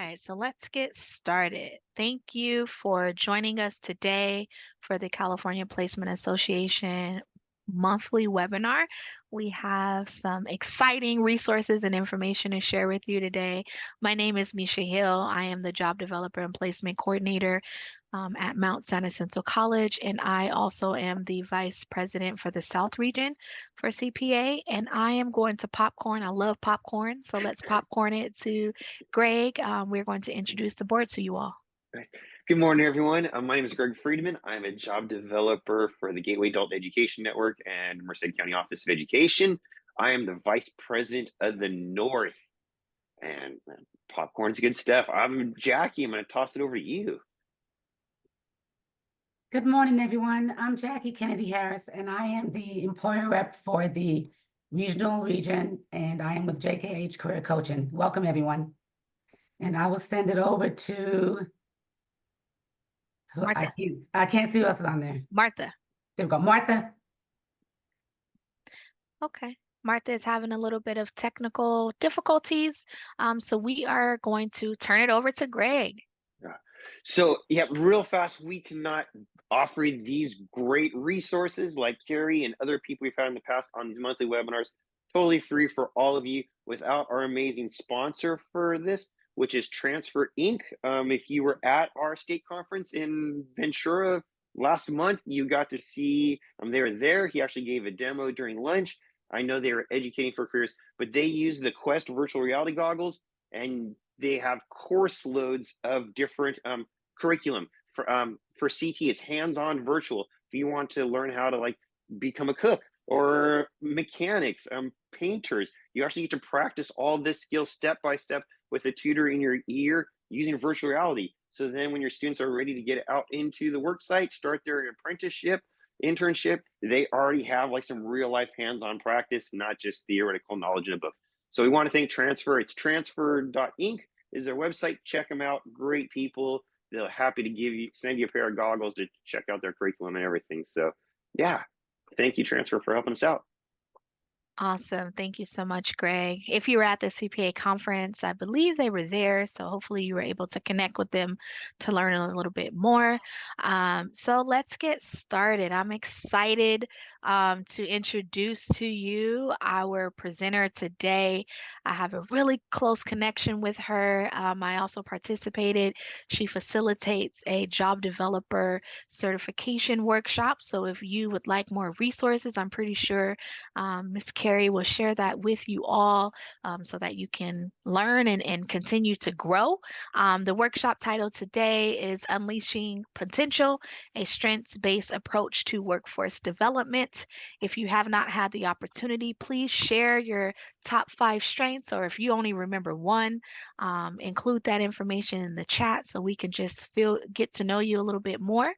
right, so let's get started. Thank you for joining us today for the California Placement Association monthly webinar. We have some exciting resources and information to share with you today. My name is Misha Hill. I am the Job Developer and Placement Coordinator at Mount San Jacinto College, and I also am the Vice President for the South Region for CPA, and I am going to popcorn. I love popcorn, so let's popcorn it to Greg. We're going to introduce the board to you all. Nice. Good morning, everyone. My name is Greg Friedman. I'm a job developer for the Gateway Adult Education Network and Merced County Office of Education. I am the Vice President of the North. And popcorn's good stuff. I'm Jackie. I'm going to toss it over to you. Good morning, everyone. I'm Jackie Kennedy Harris, and I am the employer rep for the regional region, and I am with JKH Career Coaching. Welcome, everyone. And I will send it over to Martha. I can't see who else is on there. Martha. There we go. Martha. Okay. Martha is having a little bit of technical difficulties, so we are going to turn it over to Greg. So, real fast, we cannot offer these great resources like Keri and other people we've had in the past on these monthly webinars, totally free for all of you without our amazing sponsor for this, which is Transfer Inc. If you were at our state conference in Ventura last month, you got to see they were there. He actually gave a demo during lunch. I know they were educating for careers, but they use the Quest virtual reality goggles, and they have course loads of different curriculum. For CT, it's hands-on virtual. If you want to learn how to become a cook or mechanics, painters, you actually get to practice all this skill step by step with a tutor in your ear using virtual reality. So then when your students are ready to get out into the work site, start their apprenticeship, internship, they already have some real life hands-on practice, not just theoretical knowledge in a book. So we want to thank Transfer. It's transfer.inc is their website. Check them out. Great people. They're happy to send you a pair of goggles to check out their curriculum and everything. So thank you, Transfer, for helping us out. Awesome. Thank you so much, Greg. If you were at the CPA conference, I believe they were there, so hopefully you were able to connect with them to learn a little bit more. So let's get started. I'm excited to introduce to you our presenter today. I have a really close connection with her. I also participated. She facilitates a job developer certification workshop. So if you would like more resources, I'm pretty sure Ms. Keri will share that with you all so that you can learn and continue to grow. The workshop title today is Unleashing Potential, a strengths-based approach to workforce development. If you have not had the opportunity, please share your top 5 strengths, or if you only remember one, include that information in the chat so we can just get to know you a little bit more.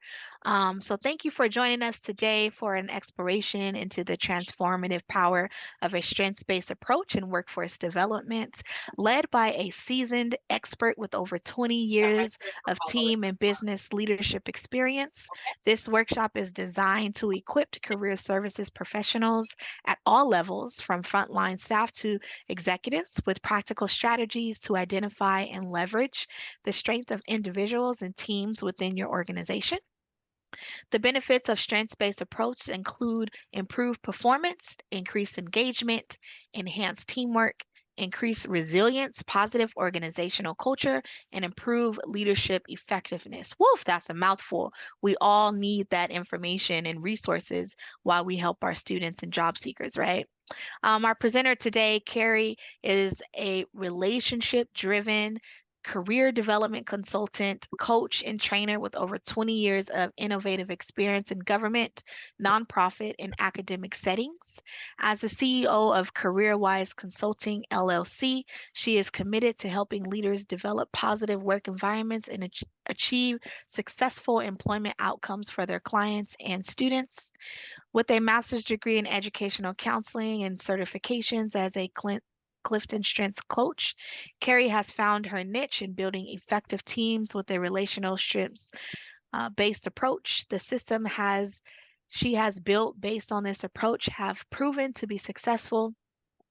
So thank you for joining us today for an exploration into the transformative power of a strengths-based approach in workforce development, led by a seasoned expert with over 20 years of team and business leadership experience. This workshop is designed to equip career services professionals at all levels, from frontline staff to executives, with practical strategies to identify and leverage the strength of individuals and teams within your organization. The benefits of strengths-based approach include improved performance, increased engagement, enhanced teamwork, increased resilience, positive organizational culture, and improve leadership effectiveness. Woof, that's a mouthful. We all need that information and resources while we help our students and job seekers, right? Our presenter today, Keri, is a relationship-driven career development consultant, coach, and trainer with over 20 years of innovative experience in government, nonprofit, and academic settings. As the CEO of CareerWise Consulting, LLC, she is committed to helping leaders develop positive work environments and achieve successful employment outcomes for their clients and students. With a master's degree in educational counseling and certifications as a Clifton Strengths coach, Keri has found her niche in building effective teams with a relational strengths based approach. The system she has built based on this approach have proven to be successful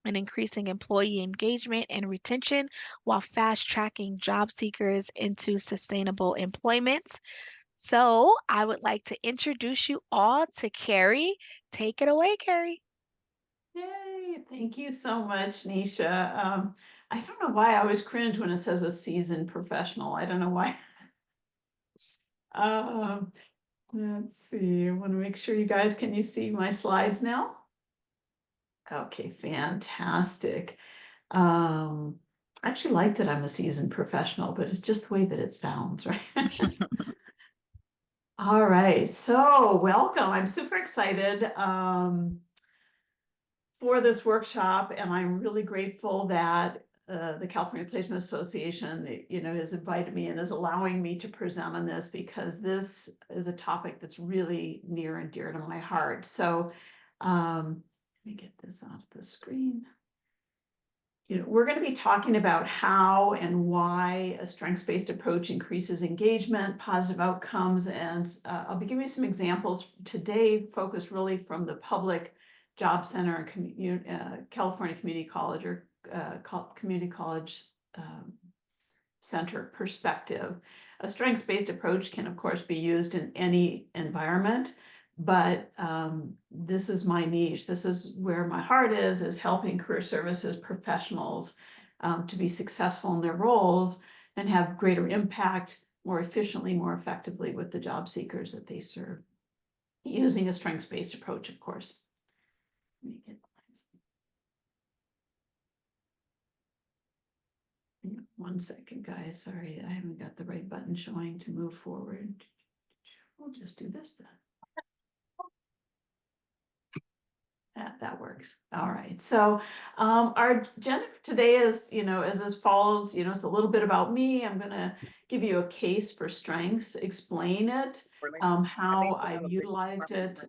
and increasing employee engagement and retention while fast tracking job seekers into sustainable employment. So I would like to introduce you all to Keri. Take it away, Keri. Yay, thank you so much, Nisha. I don't know why I always cringe when it says a seasoned professional. I don't know why. Let's see, I want to make sure you guys, can you see my slides now? Okay, fantastic. I actually like that I'm a seasoned professional, but it's just the way that it sounds, right? All right, so welcome. I'm super excited for this workshop, and I'm really grateful that the California Placement Association, has invited me and is allowing me to present on this, because this is a topic that's really near and dear to my heart. So let me get this off the screen. We're going to be talking about how and why a strengths-based approach increases engagement, positive outcomes, and I'll be giving you some examples today, focused really from the public job center and California Community College or Community College center perspective. A strengths-based approach can, of course, be used in any environment, but this is my niche. This is where my heart is helping career services professionals to be successful in their roles and have greater impact more efficiently, more effectively with the job seekers that they serve, using a strengths-based approach, of course. Let me get 1 second, guys. Sorry, I haven't got the right button showing to move forward. We'll just do this then. That works. All right. So our agenda for today is, is as follows. It's a little bit about me. I'm going to give you a case for strengths, explain it, how I've utilized it.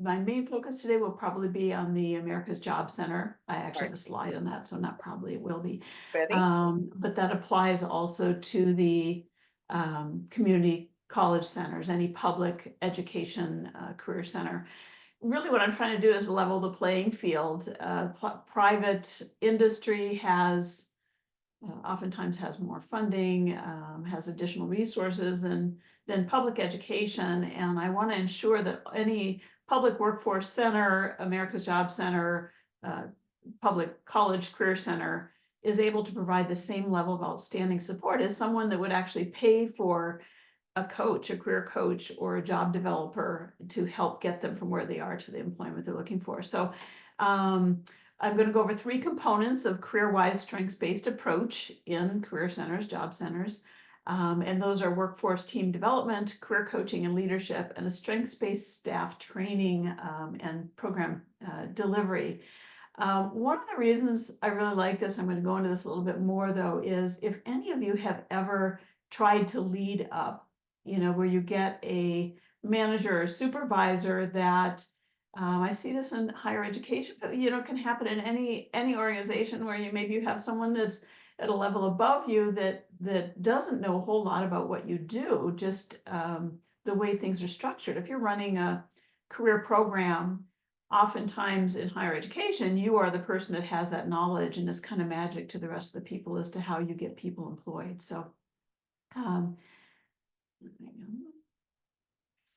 My main focus today will probably be on the America's Job Center. I actually have a slide on that, so not probably, it will be. But that applies also to the community college centers, any public education career center. Really what I'm trying to do is level the playing field. Private industry has oftentimes has more funding, has additional resources than public education, and I want to ensure that any public workforce center, America's Job Center, public college career center is able to provide the same level of outstanding support as someone that would actually pay for a coach, a career coach, or a job developer to help get them from where they are to the employment they're looking for. So I'm going to go over 3 components of CareerWise strengths-based approach in career centers, job centers. And those are workforce team development, career coaching and leadership, and a strengths-based staff training and program delivery. One of the reasons I really like this, I'm going to go into this a little bit more though, is if any of you have ever tried to lead up, where you get a manager or supervisor that I see this in higher education, but can happen in any organization where maybe you have someone that's at a level above you that doesn't know a whole lot about what you do, just the way things are structured. If you're running a career program, oftentimes in higher education, you are the person that has that knowledge, and it's kind of magic to the rest of the people as to how you get people employed. So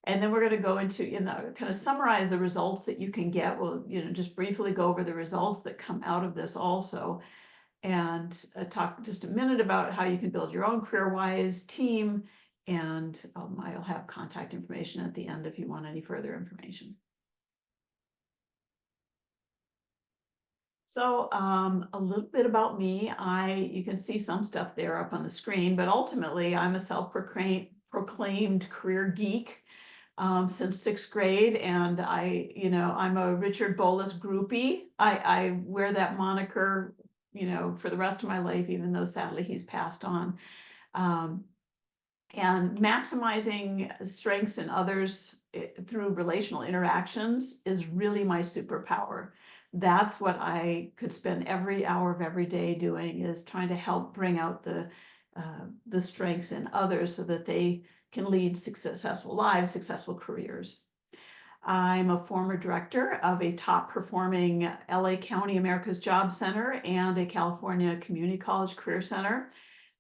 and then we're going to go into, kind of summarize the results that you can get. We'll, just briefly go over the results that come out of this also, and talk just a minute about how you can build your own CareerWise team. And I'll have contact information at the end if you want any further information. So a little bit about me. You can see some stuff there up on the screen, but ultimately I'm a self-proclaimed career geek since 6th grade, and I'm a Richard Bolus groupie. I wear that moniker, for the rest of my life, even though sadly he's passed on. And maximizing strengths in others through relational interactions is really my superpower. That's what I could spend every hour of every day doing, is trying to help bring out the strengths in others so that they can lead successful lives, successful careers. I'm a former director of a top performing LA County America's Job Center and a California Community College Career Center.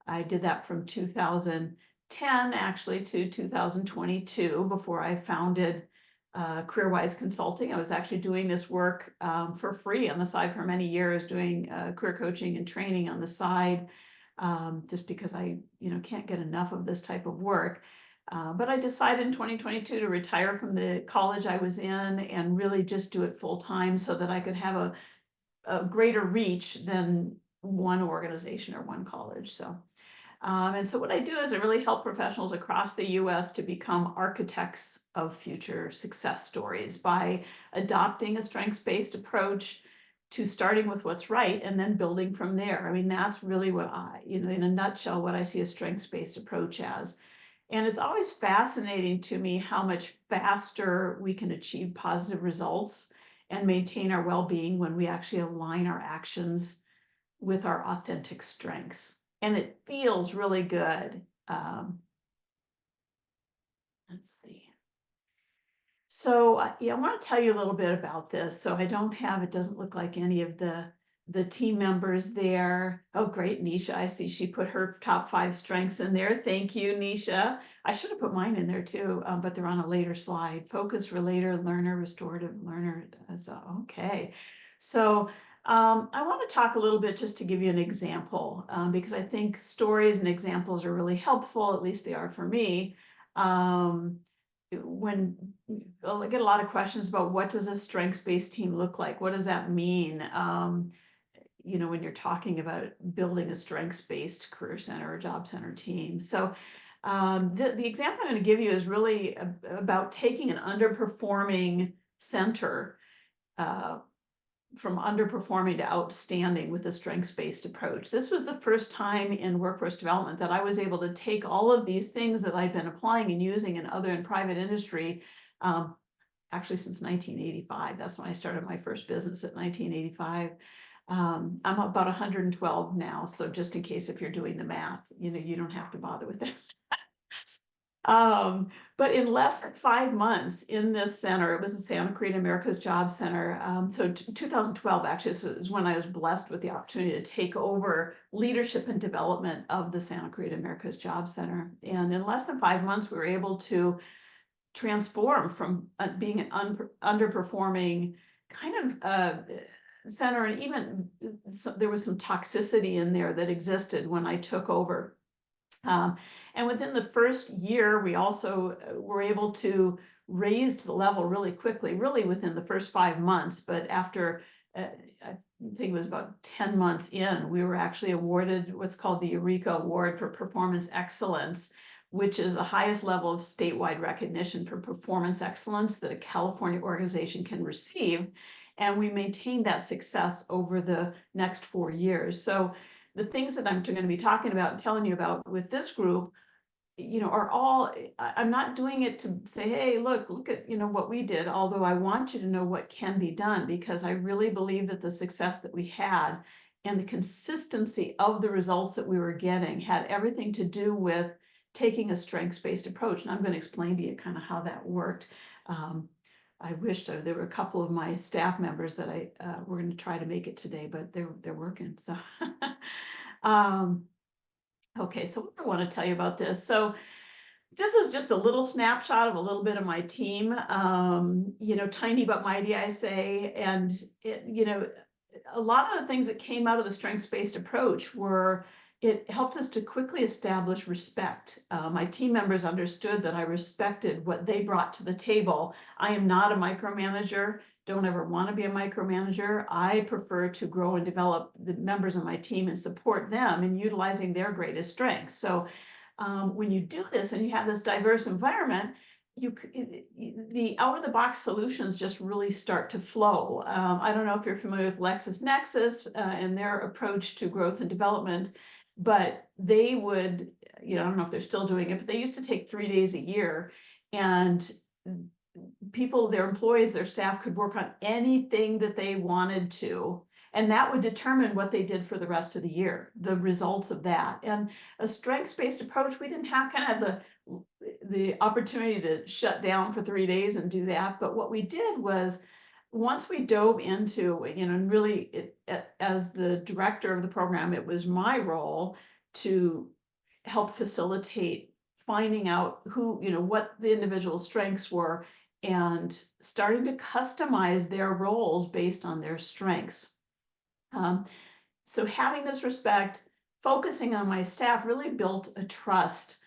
I did that from 2010 actually to 2022 before I founded CareerWise Consulting. I was actually doing this work for free on the side for many years, doing career coaching and training on the side, just because I can't get enough of this type of work. But I decided in 2022 to retire from the college I was in and really just do it full time so that I could have a greater reach than one organization or one college. So, and so what I do is I really help professionals across the US to become architects of future success stories by adopting a strengths-based approach to starting with what's right and then building from there. I mean, that's really what in a nutshell, what I see a strengths-based approach as. And it's always fascinating to me how much faster we can achieve positive results and maintain our well-being when we actually align our actions with our authentic strengths. And it feels really good. Let's see. So yeah, I want to tell you a little bit about this. So it doesn't look like any of the team members there. Oh, great, Nisha. I see she put her top 5 strengths in there. Thank you, Nisha. I should have put mine in there too, but they're on a later slide. Focus, relator, learner, restorative learner. So, okay. So I want to talk a little bit just to give you an example, because I think stories and examples are really helpful, at least they are for me. When I get a lot of questions about what does a strengths-based team look like? What does that mean? When you're talking about building a strengths-based career center or job center team. So the example I'm going to give you is really about taking an underperforming center from underperforming to outstanding with a strengths-based approach. This was the first time in workforce development that I was able to take all of these things that I've been applying and using in private industry, actually since 1985. That's when I started my first business at 1985. I'm about 112 now, so just in case if you're doing the math, you don't have to bother with that. But in less than 5 months in this center, it was the Santa Clarita America's Job Center. So 2012 actually is when I was blessed with the opportunity to take over leadership and development of the Santa Clarita America's Job Center. And in less than 5 months, we were able to transform from being an underperforming kind of center, and even there was some toxicity in there that existed when I took over. And within the first year, we also were able to raise to the level really quickly, really within the first 5 months. But after, I think it was about 10 months in, we were actually awarded what's called the Eureka Award for Performance Excellence, which is the highest level of statewide recognition for performance excellence that a California organization can receive. And we maintained that success over the next 4 years. So the things that I'm going to be talking about and telling you about with this group, are all, I'm not doing it to say, hey, look at, what we did, although I want you to know what can be done, because I really believe that the success that we had and the consistency of the results that we were getting had everything to do with taking a strengths-based approach. And I'm going to explain to you kind of how that worked. I wished there were a couple of my staff members that I were going to try to make it today, but they're working. So, okay. So what I want to tell you about this. So this is just a little snapshot of a little bit of my team. Tiny but mighty, I say, and a lot of the things that came out of the strengths-based approach were. It helped us to quickly establish respect. My team members understood that I respected what they brought to the table. I am not a micromanager, don't ever want to be a micromanager. I prefer to grow and develop the members of my team and support them in utilizing their greatest strengths. So when you do this and you have this diverse environment, the out-of-the-box solutions just really start to flow. I don't know if you're familiar with LexisNexis and their approach to growth and development, but they would, I don't know if they're still doing it, but they used to take 3 days a year, and people, their employees, their staff could work on anything that they wanted to, and that would determine what they did for the rest of the year, the results of that. And a strengths-based approach, we didn't have kind of the opportunity to shut down for 3 days and do that. But what we did was, once we dove into, and really, as the director of the program, it was my role to help facilitate finding out what the individual strengths were, and starting to customize their roles based on their strengths. So having this respect, focusing on my staff, really built a trust.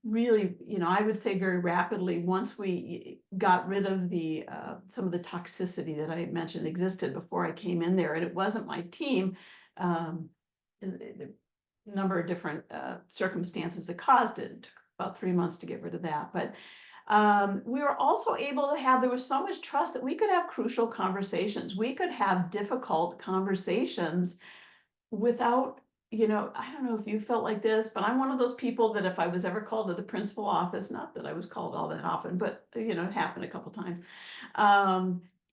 Really, I would say very rapidly, once we got rid of the some of the toxicity that I mentioned existed before I came in there, and it wasn't my team. The number of different circumstances that caused it. It took about 3 months to get rid of that, but we were also able to have, there was so much trust that we could have crucial conversations. We could have difficult conversations without, I don't know if you felt like this, but I'm one of those people that if I was ever called to the principal office, not that I was called all that often, but it happened a couple times.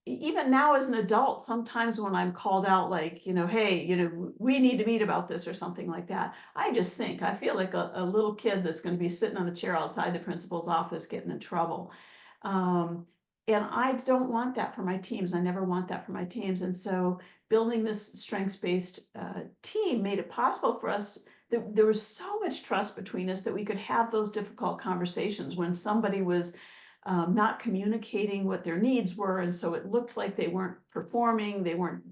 Even now as an adult, sometimes when I'm called out, like, hey, we need to meet about this or something like that, I just sink. I feel like a little kid that's going to be sitting on the chair outside the principal's office getting in trouble. And I don't want that for my teams. I never want that for my teams. And so building this strengths-based team made it possible for us. There was so much trust between us that we could have those difficult conversations when somebody was not communicating what their needs were, and so it looked like they weren't performing, they weren't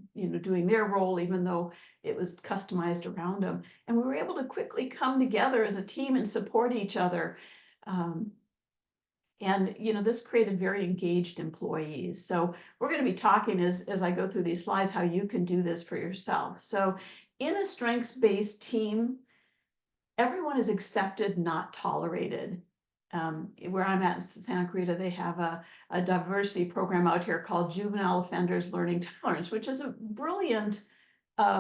doing their role, even though it was customized around them. And we were able to quickly come together as a team and support each other. And this created very engaged employees. So we're going to be talking as I go through these slides how you can do this for yourself. So in a strengths-based team, everyone is accepted, not tolerated. Where I'm at in Santa Clarita, they have a diversity program out here called Juvenile Offenders Learning Tolerance, which is a brilliant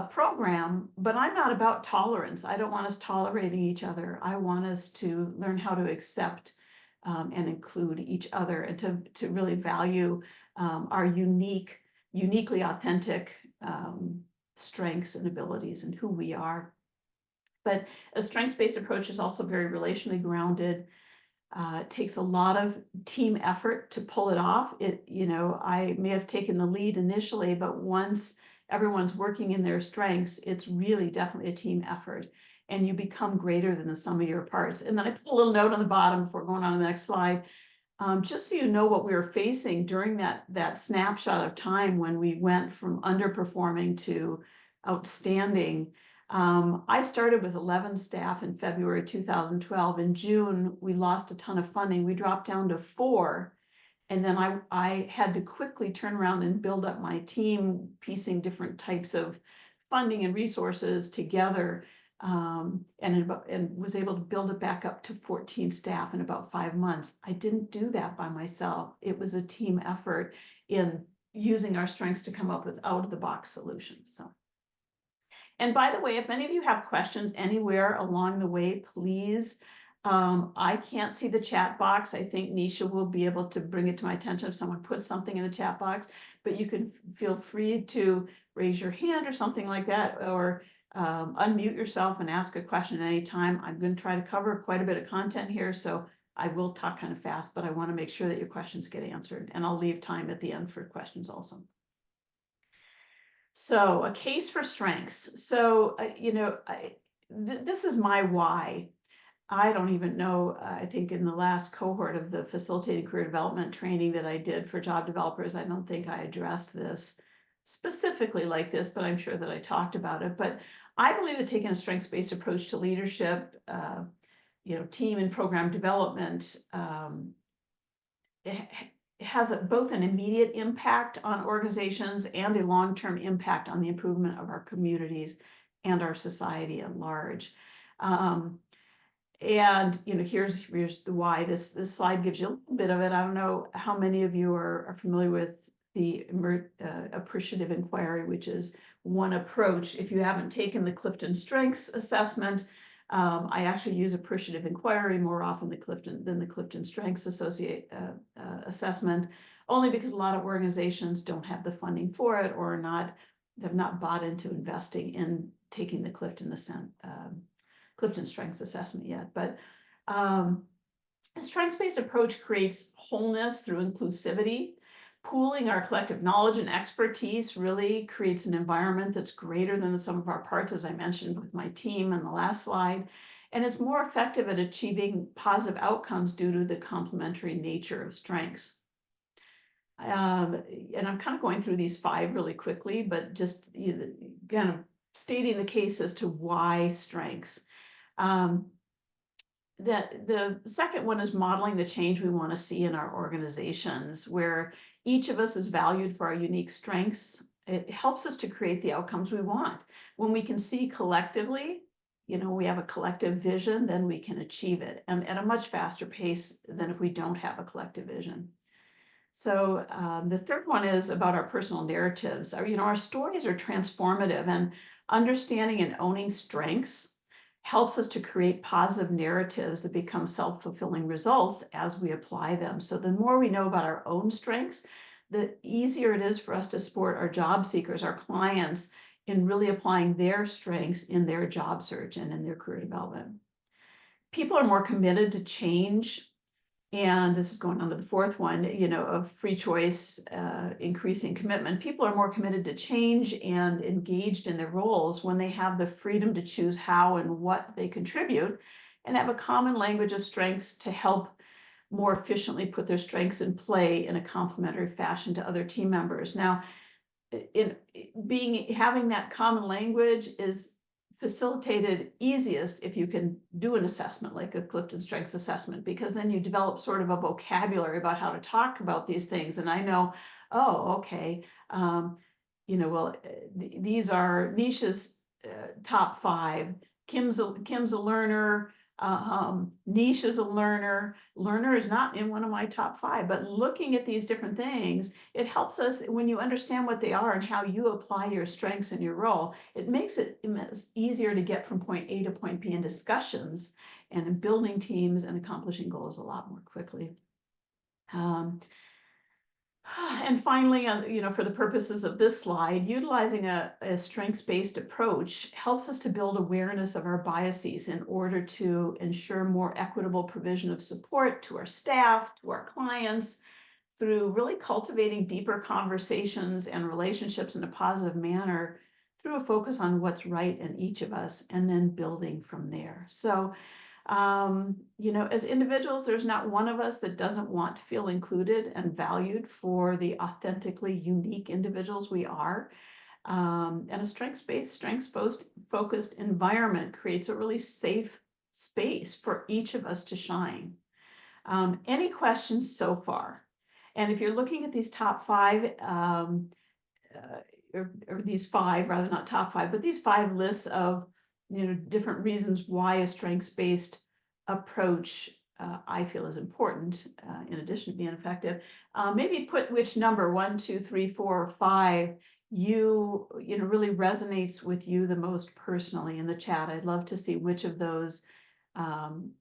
program, but I'm not about tolerance. I don't want us tolerating each other. I want us to learn how to accept and include each other, and to really value our uniquely authentic strengths and abilities and who we are. But a strengths-based approach is also very relationally grounded. It takes a lot of team effort to pull it off. I may have taken the lead initially, but once everyone's working in their strengths, it's really definitely a team effort, and you become greater than the sum of your parts. And then I put a little note on the bottom before going on to the next slide, just so you know what we were facing during that snapshot of time when we went from underperforming to outstanding. I started with 11 staff in February 2012. In June, we lost a ton of funding. We dropped down to 4. And then I had to quickly turn around and build up my team, piecing different types of funding and resources together, and was able to build it back up to 14 staff in about 5 months. I didn't do that by myself. It was a team effort in using our strengths to come up with out-of-the-box solutions. So. And by the way, if any of you have questions anywhere along the way, please, I can't see the chat box. I think Nisha will be able to bring it to my attention if someone puts something in the chat box, but you can feel free to raise your hand or something like that, or unmute yourself and ask a question at any time. I'm going to try to cover quite a bit of content here, so I will talk kind of fast, but I want to make sure that your questions get answered, and I'll leave time at the end for questions also. So a case for strengths. So, this is my why. I don't even know, I think in the last cohort of the facilitated career development training that I did for job developers, I don't think I addressed this specifically like this, but I'm sure that I talked about it. But I believe that taking a strengths-based approach to leadership, team and program development, it has both an immediate impact on organizations and a long-term impact on the improvement of our communities and our society at large. And here's the why. This slide gives you a little bit of it. I don't know how many of you are familiar with the appreciative inquiry, which is one approach. If you haven't taken the Clifton Strengths Assessment, I actually use appreciative inquiry more often than the Clifton Strengths Assessment, only because a lot of organizations don't have the funding for it, or have not bought into investing in taking the Clifton Strengths Assessment yet. But A strengths-based approach creates wholeness through inclusivity. Pooling our collective knowledge and expertise really creates an environment that's greater than the sum of our parts, as I mentioned with my team in the last slide. And it's more effective at achieving positive outcomes due to the complementary nature of strengths. And I'm kind of going through these 5 really quickly, but just kind of stating the case as to why strengths. The second one is modeling the change we want to see in our organizations, where each of us is valued for our unique strengths. It helps us to create the outcomes we want. When we can see collectively, we have a collective vision, then we can achieve it, and at a much faster pace than if we don't have a collective vision. So the third one is about our personal narratives. Our stories are transformative, and understanding and owning strengths helps us to create positive narratives that become self-fulfilling results as we apply them. So the more we know about our own strengths, the easier it is for us to support our job seekers, our clients, in really applying their strengths in their job search and in their career development. People are more committed to change. And this is going on to the fourth one, of free choice, increasing commitment. People are more committed to change and engaged in their roles when they have the freedom to choose how and what they contribute, and have a common language of strengths to help more efficiently put their strengths in play in a complementary fashion to other team members. Now, having that common language is facilitated easiest if you can do an assessment like a Clifton Strengths assessment, because then you develop sort of a vocabulary about how to talk about these things. And I know, okay, these are Nisha's top 5. Kim's a learner. Niche is a learner. Learner is not in one of my top 5, but looking at these different things, it helps us when you understand what they are and how you apply your strengths in your role. It makes it easier to get from point A to point B in discussions and in building teams and accomplishing goals a lot more quickly. And finally, for the purposes of this slide, utilizing a strengths-based approach helps us to build awareness of our biases in order to ensure more equitable provision of support to our staff, to our clients, through really cultivating deeper conversations and relationships in a positive manner through a focus on what's right in each of us, and then building from there. So as individuals, there's not one of us that doesn't want to feel included and valued for the authentically unique individuals we are. And a strengths-based, strengths-focused environment creates a really safe space for each of us to shine. Any questions so far? And if you're looking at these top 5, or these 5, rather not top 5, but these 5 lists of different reasons why a strengths-based approach I feel is important in addition to being effective. Maybe put which number, 1, 2, 3, 4, or 5 really resonates with you the most personally in the chat. I'd love to see which of those kind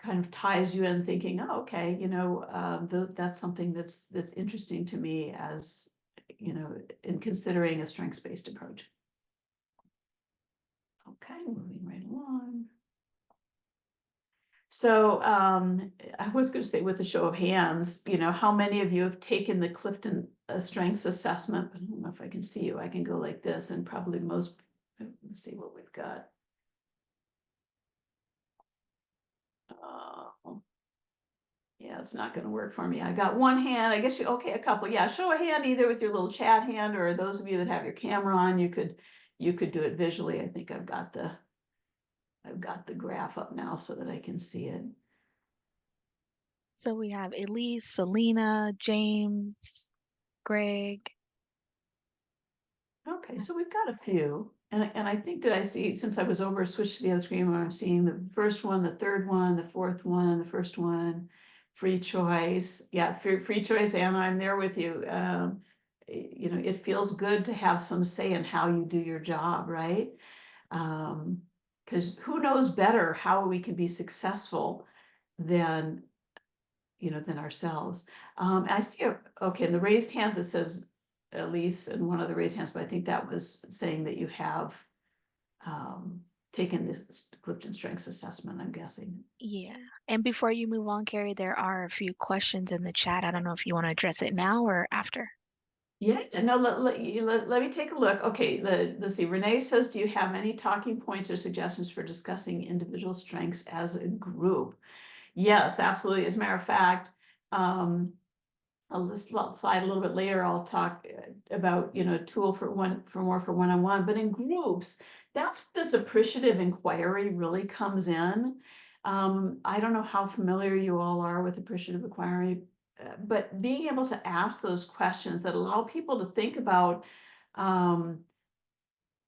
of ties you in, thinking, oh, okay, that's something that's interesting to me as in considering a strengths-based approach. Okay, moving right along. So I was going to say, with a show of hands, how many of you have taken the Clifton Strengths Assessment? I don't know if I can see you. I can go like this, and probably most. Let's see what we've got. Yeah, it's not going to work for me. I got one hand. I guess okay, a couple. Yeah, show a hand either with your little chat hand, or those of you that have your camera on, you could do it visually. I think I've got the graph up now so that I can see it. So we have Elise, Selena, James, Greg. Okay, so we've got a few. And I think that I see, since I was over, switched to the other screen, where I'm seeing the first one, the third one, the fourth one, the first one, free choice. Yeah, free choice, Anna, I'm there with you. It feels good to have some say in how you do your job, right? Because who knows better how we can be successful than ourselves. I see, okay, in the raised hands, it says Elise, and one of the raised hands, but I think that was saying that you have taken this Clifton Strengths Assessment, I'm guessing. Yeah. And before you move on, Keri, there are a few questions in the chat. I don't know if you want to address it now or after. Yeah, no, let me take a look. Okay, let's see. Renee says, do you have any talking points or suggestions for discussing individual strengths as a group? Yes, absolutely. As a matter of fact, slide a little bit later. I'll talk about, a tool for one-on-one, but in groups, that's where this appreciative inquiry really comes in. I don't know how familiar you all are with appreciative inquiry, but being able to ask those questions that allow people to think about, when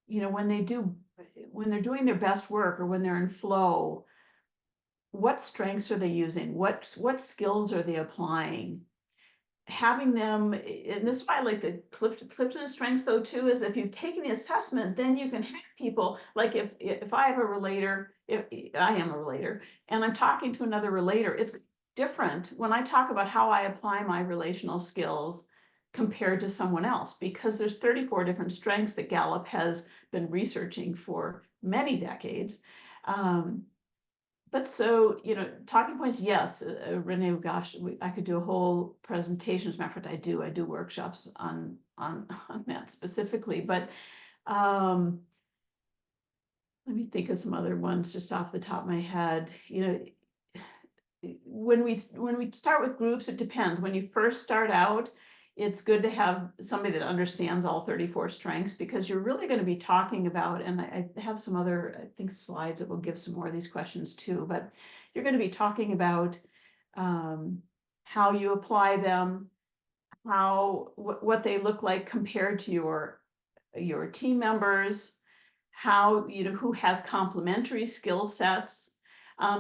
they're doing their best work or when they're in flow, what strengths are they using? What skills are they applying? Having them, and this is why I like the Clifton Strengths though too, is if you've taken the assessment, then you can have people, like if I have a relator, if I am a relator, and I'm talking to another relator, it's different when I talk about how I apply my relational skills compared to someone else, because there's 34 different strengths that Gallup has been researching for many decades. But so, talking points, yes, Renee, gosh, I could do a whole presentation. As a matter of fact, I do workshops on that specifically, but let me think of some other ones just off the top of my head. When we start with groups, it depends. When you first start out, it's good to have somebody that understands all 34 strengths, because you're really going to be talking about, and I have some other, I think, slides that will give some more of these questions too, but you're going to be talking about how you apply them, what they look like compared to your team members, how, who has complementary skill sets.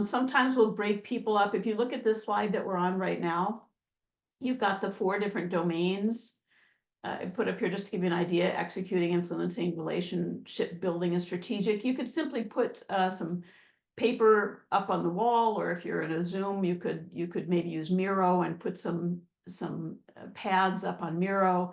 Sometimes we'll break people up. If you look at this slide that we're on right now, you've got the 4 different domains I put up here just to give you an idea: executing, influencing, relationship building, and strategic. You could simply put some paper up on the wall, or if you're in a Zoom, you could maybe use Miro and put some pads up on Miro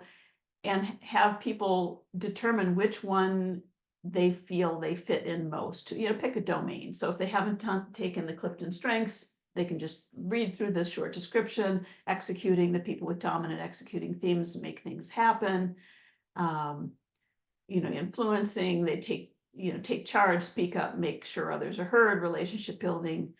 and have people determine which one they feel they fit in most. Pick a domain. So if they haven't taken the Clifton Strengths, they can just read through this short description. Executing, the people with dominant executing themes make things happen. Influencing, they take charge, speak up, make sure others are heard. Relationship building,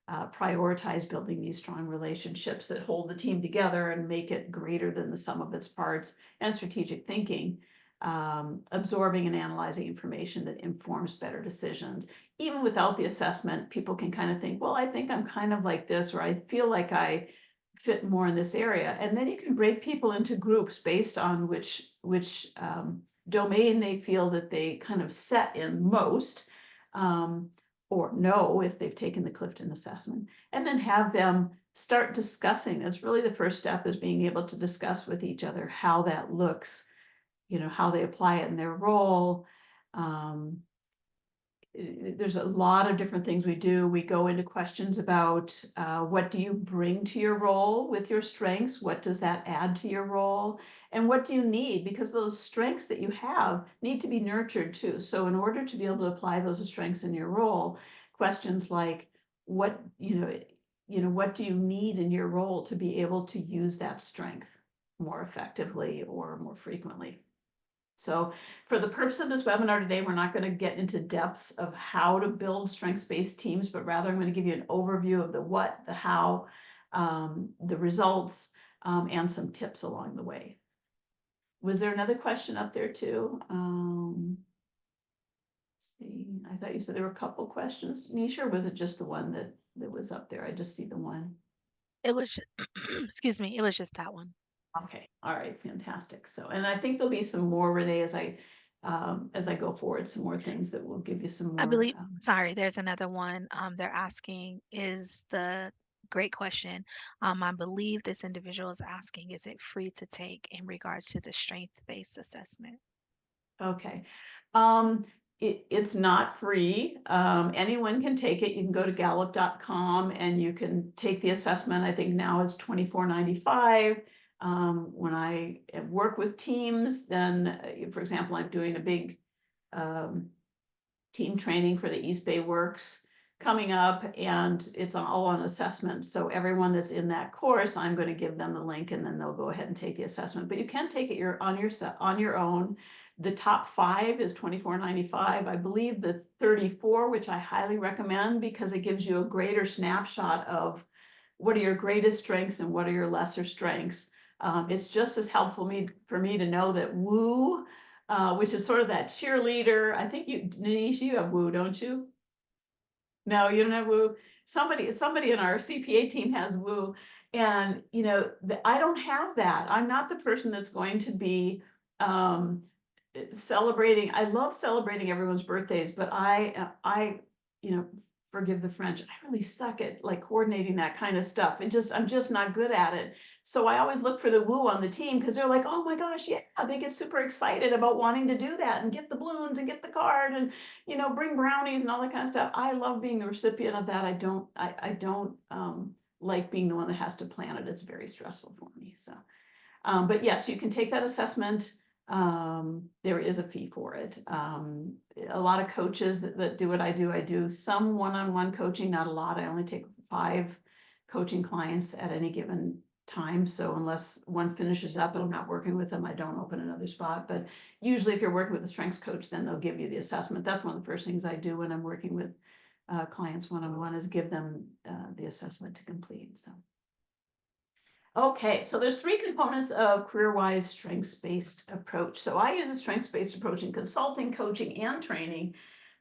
prioritize building these strong relationships that hold the team together and make it greater than the sum of its parts. And strategic thinking, absorbing and analyzing information that informs better decisions. Even without the assessment, people can kind of think, well, I think I'm kind of like this, or I feel like I fit more in this area. And then you can break people into groups based on which domain they feel that they kind of set in most, or know if they've taken the Clifton assessment, and then have them start discussing. That's really the first step, is being able to discuss with each other how that looks, how they apply it in their role. There's a lot of different things we do. We go into questions about what do you bring to your role with your strengths? What does that add to your role? And what do you need? Because those strengths that you have need to be nurtured too. So in order to be able to apply those strengths in your role, questions like what do you need in your role to be able to use that strength more effectively or more frequently? So for the purpose of this webinar today, we're not going to get into depths of how to build strengths-based teams, but rather I'm going to give you an overview of the what, the how, the results, and some tips along the way. Was there another question up there too? Let's see, I thought you said there were a couple questions, Nisha, or was it just the one that was up there? I just see the one. It was, excuse me, it was just that one. Okay, all right, fantastic. So, and I think there'll be some more, Renee, as I go forward, some more things that will give you some more. I believe, sorry, there's another one. They're asking, great question. I believe this individual is asking, is it free to take in regards to the strength-based assessment? Okay. It's not free. Anyone can take it. You can go to gallup.com and you can take the assessment. I think now it's $24.95. When I work with teams, then, for example, I'm doing a big team training for the East Bay Works coming up, and it's all on assessment. So everyone that's in that course, I'm going to give them the link, and then they'll go ahead and take the assessment. But you can take it on your own. The top 5 is $24.95. I believe the 34, which I highly recommend because it gives you a greater snapshot of what are your greatest strengths and what are your lesser strengths. It's just as helpful for me to know that WOO, which is sort of that cheerleader. I think Denise, you have WOO, don't you? No, you don't have WOO. Somebody in our CPA team has WOO, and I don't have that. I'm not the person that's going to be celebrating. I love celebrating everyone's birthdays, but I forgive the French, I really suck at like coordinating that kind of stuff. I'm just not good at it. So I always look for the woo on the team because they're like, oh my gosh, yeah, they get super excited about wanting to do that and get the balloons and get the card and bring brownies and all that kind of stuff. I love being the recipient of that. I don't like being the one that has to plan it. It's very stressful for me. So, but yes, you can take that assessment. There is a fee for it. A lot of coaches that do what I do some one-on-one coaching, not a lot. I only take 5 coaching clients at any given time. So unless one finishes up and I'm not working with them, I don't open another spot. But usually if you're working with a strengths coach, then they'll give you the assessment. That's one of the first things I do when I'm working with clients one-on-one is give them the assessment to complete. So. Okay, so there's 3 components of CareerWise strengths-based approach. So I use a strengths-based approach in consulting, coaching, and training,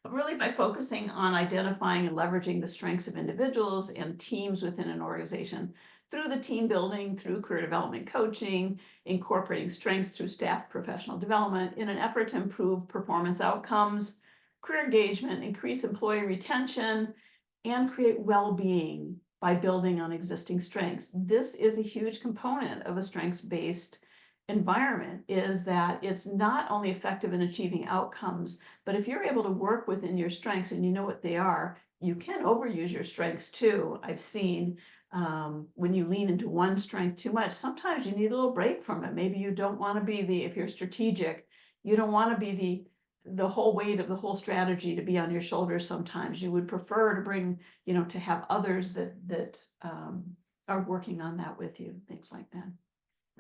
but really by focusing on identifying and leveraging the strengths of individuals and teams within an organization through the team building, through career development coaching, incorporating strengths through staff professional development in an effort to improve performance outcomes, career engagement, increase employee retention, and create well-being by building on existing strengths. This is a huge component of a strengths-based environment, is that it's not only effective in achieving outcomes, but if you're able to work within your strengths and you know what they are, you can overuse your strengths too. I've seen when you lean into one strength too much, sometimes you need a little break from it. Maybe you don't want to be if you're strategic, you don't want to be the whole weight of the whole strategy to be on your shoulders. Sometimes you would prefer to bring, to have others that are working on that with you, things like that.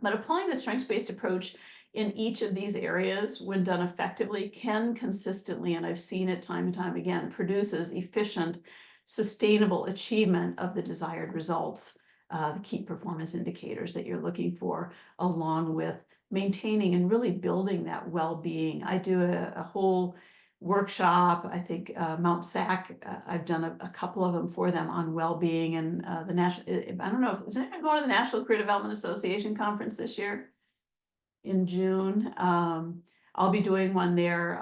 But applying the strengths-based approach in each of these areas, when done effectively, can consistently, and I've seen it time and time again, produces efficient, sustainable achievement of the desired results, the key performance indicators that you're looking for, along with maintaining and really building that well-being. I do a whole workshop. I think Mount SAC, I've done a couple of them for them on well-being, and the national, I don't know, is anyone going to the National Career Development Association conference this year in June? I'll be doing one there.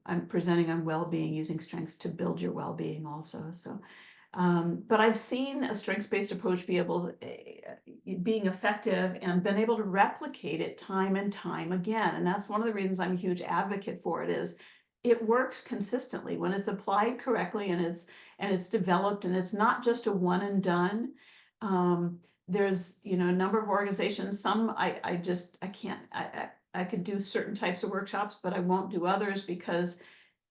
I'm presenting on well-being, using strengths to build your well-being also. So, but I've seen a strengths-based approach being effective and been able to replicate it time and time again. And that's one of the reasons I'm a huge advocate for it. Is it works consistently when it's applied correctly and it's developed, and it's not just a one and done. There's a number of organizations. Some I can't. I could do certain types of workshops, but I won't do others because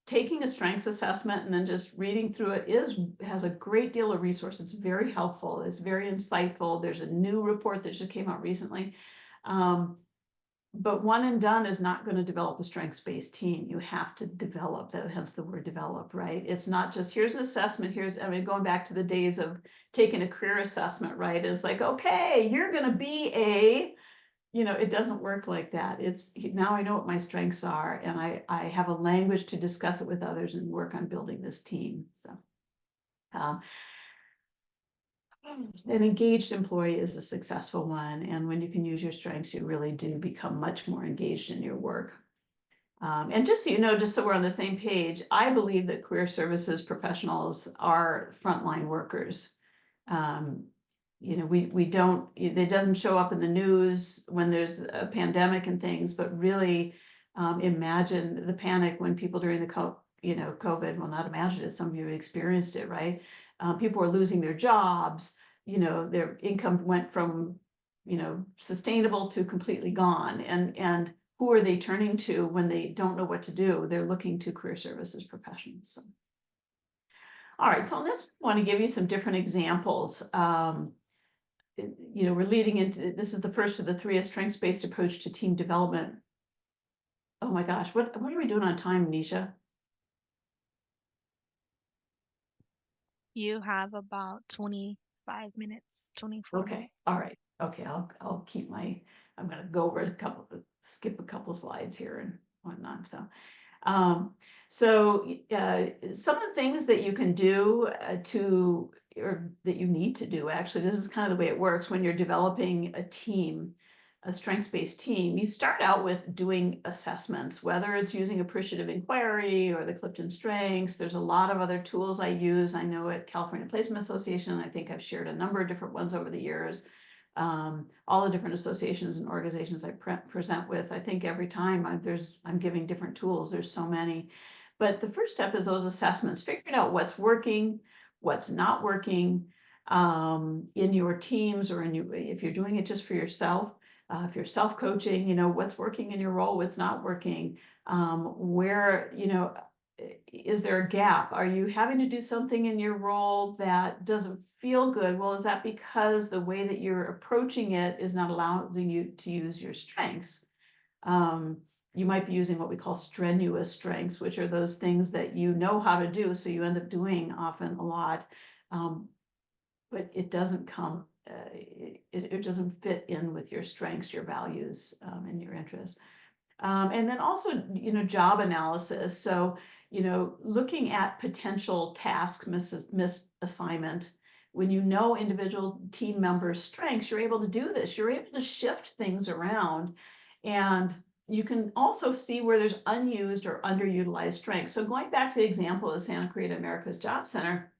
taking a strengths assessment and then just reading through it has a great deal of resource. It's very helpful. It's very insightful. There's a new report that just came out recently. But one and done is not going to develop a strengths-based team. You have to develop that, hence the word develop, right? It's not just here's an assessment, going back to the days of taking a career assessment, right? It's like, okay, you're going to be it doesn't work like that. It's now I know what my strengths are, and I have a language to discuss it with others and work on building this team. So an engaged employee is a successful one. And when you can use your strengths, you really do become much more engaged in your work. And just so you know, just so we're on the same page, I believe that career services professionals are frontline workers. We don't, it doesn't show up in the news when there's a pandemic and things, but really imagine the panic when people during the COVID, well, not imagine it, some of you experienced it, right? People were losing their jobs, their income went from, sustainable to completely gone. And who are they turning to when they don't know what to do? They're looking to career services professionals. So. All right, so on this, I want to give you some different examples. We're leading into, this is the first of the 3, a strengths-based approach to team development. Oh my gosh, what are we doing on time, Nisha? You have about 25 minutes, 24 Okay, minutes. all right. Okay, I'll keep I'm gonna go over skip a couple slides here and whatnot. So some of the things that you can do or that you need to do, actually, this is kind of the way it works when you're developing a team, a strengths-based team. You start out with doing assessments, whether it's using appreciative inquiry or the Clifton Strengths. There's a lot of other tools I use. I know at California Placement Association, I think I've shared a number of different ones over the years. All the different associations and organizations I present with, I think every time I'm giving different tools. There's so many. But the first step is those assessments, figuring out what's working, what's not working in your teams, or if you're doing it just for yourself. If you're self-coaching, what's working in your role, what's not working, where, is there a gap? Are you having to do something in your role that doesn't feel good? Well, is that because the way that you're approaching it is not allowing you to use your strengths? You might be using what we call strenuous strengths, which are those things that you know how to do, so you end up doing often a lot, but it doesn't come, it doesn't fit in with your strengths, your values, and your interests. And then also, job analysis. So, looking at potential task misassignment. When you know individual team members' strengths, you're able to do this. You're able to shift things around. And you can also see where there's unused or underutilized strengths. So going back to the example of Santa Clarita America's Job Center,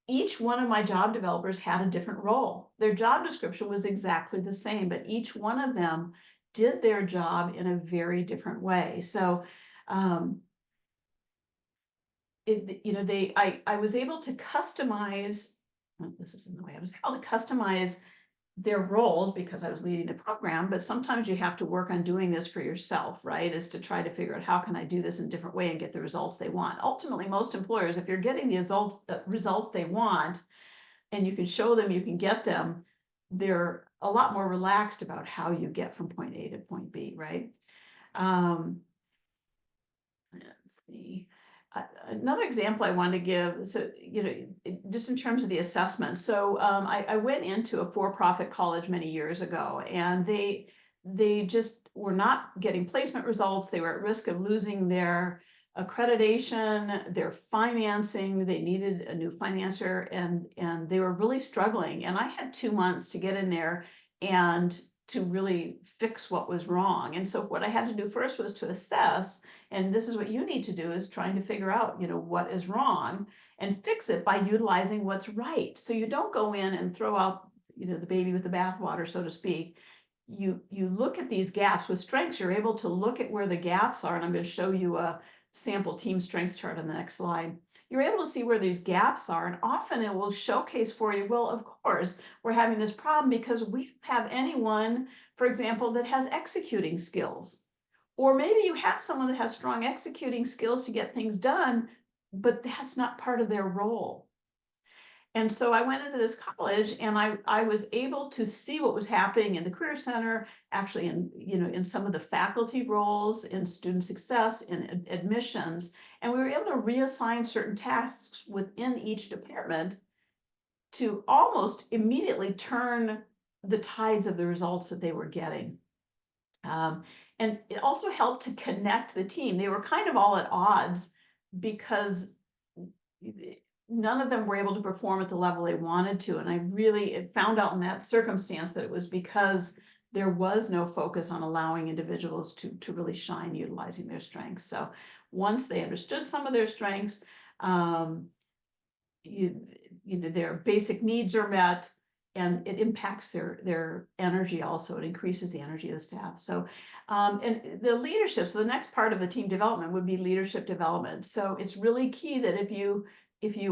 each one of my job developers had a different role. Their job description was exactly the same, but each one of them did their job in a very different way. So, I was able to customize, this isn't the way, I was able to customize their roles because I was leading the program, but sometimes you have to work on doing this for yourself, right? Is to try to figure out how can I do this in a different way and get the results they want. Ultimately, most employers, if you're getting the results they want, and you can show them you can get them, they're a lot more relaxed about how you get from point A to point B, right? Let's see. Another example I wanted to give, so, just in terms of the assessment. So I went into a for-profit college many years ago, and they just were not getting placement results. They were at risk of losing their accreditation, their financing. They needed a new financier, and they were really struggling. And I had 2 months to get in there and to really fix what was wrong. And so what I had to do first was to assess, and this is what you need to do, is trying to figure out, what is wrong and fix it by utilizing what's right. So you don't go in and throw out, the baby with the bathwater, so to speak. You look at these gaps. With strengths, you're able to look at where the gaps are, and I'm going to show you a sample team strengths chart on the next slide. You're able to see where these gaps are, and often it will showcase for you, well, of course, we're having this problem because we don't have anyone, for example, that has executing skills. Or maybe you have someone that has strong executing skills to get things done, but that's not part of their role. And so I went into this college, and I was able to see what was happening in the Career Center, actually in some of the faculty roles, in student success, in admissions, and we were able to reassign certain tasks within each department to almost immediately turn the tides of the results that they were getting. And it also helped to connect the team. They were kind of all at odds because none of them were able to perform at the level they wanted to. And I really found out in that circumstance that it was because there was no focus on allowing individuals to really shine utilizing their strengths. So once they understood some of their strengths, their basic needs are met, and it impacts their energy also. It increases the energy of the staff. So, and the leadership, so the next part of the team development would be leadership development. So it's really key that if you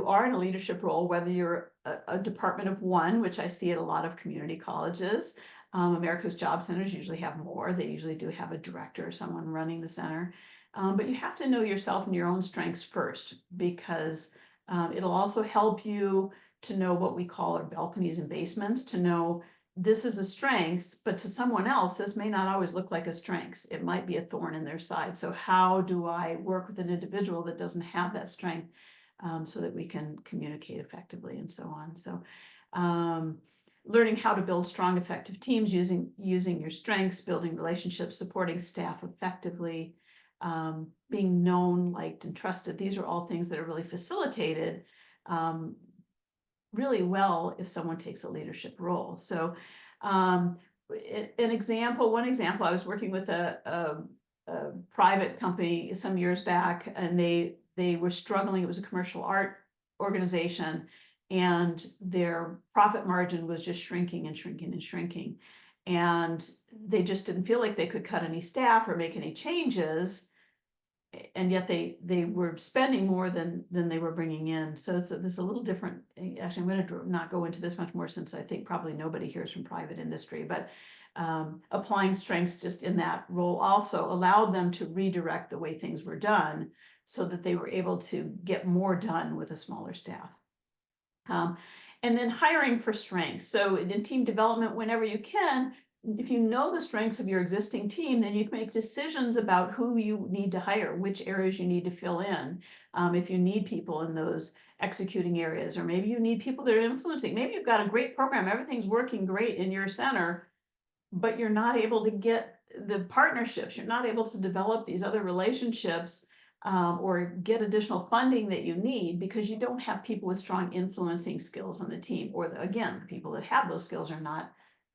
are in a leadership role, whether you're a department of one, which I see at a lot of community colleges, America's Job Centers usually have more. They usually do have a director or someone running the center. But you have to know yourself and your own strengths first, because it'll also help you to know what we call our balconies and basements, to know this is a strength, but to someone else, this may not always look like a strength. It might be a thorn in their side. So how do I work with an individual that doesn't have that strength, so that we can communicate effectively and so on. So learning how to build strong, effective teams using your strengths, building relationships, supporting staff effectively, being known, liked, and trusted. These are all things that are really facilitated really well if someone takes a leadership role. So one example, I was working with a private company some years back, and they were struggling. It was a commercial art organization, and their profit margin was just shrinking and shrinking and shrinking. And they just didn't feel like they could cut any staff or make any changes. And yet they were spending more than they were bringing in. So it's a little different. Actually, I'm going to not go into this much more, since I think probably nobody hears from private industry, but applying strengths just in that role also allowed them to redirect the way things were done, so that they were able to get more done with a smaller staff. And then hiring for strengths. So in team development, whenever you can, if you know the strengths of your existing team, then you can make decisions about who you need to hire, which areas you need to fill in. If you need people in those executing areas, or maybe you need people that are influencing. Maybe you've got a great program, everything's working great in your center, but you're not able to get the partnerships, you're not able to develop these other relationships, or get additional funding that you need, because you don't have people with strong influencing skills on the team. Or again, the people that have those skills